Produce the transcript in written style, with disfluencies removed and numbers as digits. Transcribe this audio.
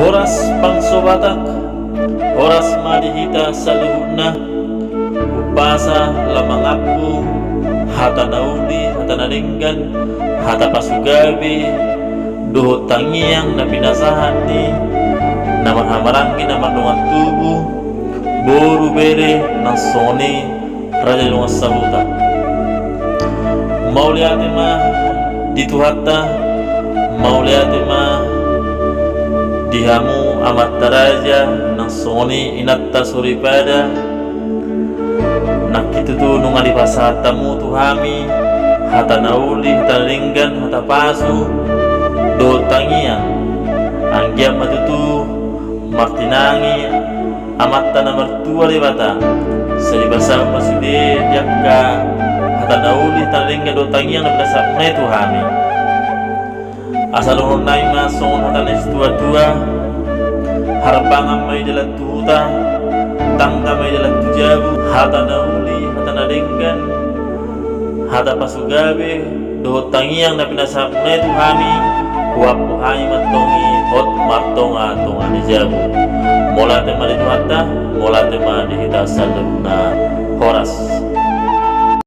Horas pangsobatak, horas madihita sa luhuna, upasa lamangapu, hata nauli, hata naringgan, hata pasugabi, duhut tangiang na pinasahan ni, naman hamarangi naman lungan tubuh, boru bere ng soni, raja lungan sabuta. Mauliate ma dituhatta, mauliate ma dihamu amat daraja ng soni inatta suripada nakitutu nung alipasata mo tuhami hata nauli hata linggan hata pasu do tangian anggiam matutu martinangi amatta na mertua libata salibasa masude diakka hata nauli hata linggan do tangian na pinasap na tuhami asal nai masong hata nes tua-tua harapangan may dalat tuta tangga may dalat tujabu hata nauli hata nadenggan hata pasugabe dohot tangiang na pinasap na ito kami huwap hai matongi hot martonga tonga ni jabu mola tema dito hata mola tema dihita sa na horas.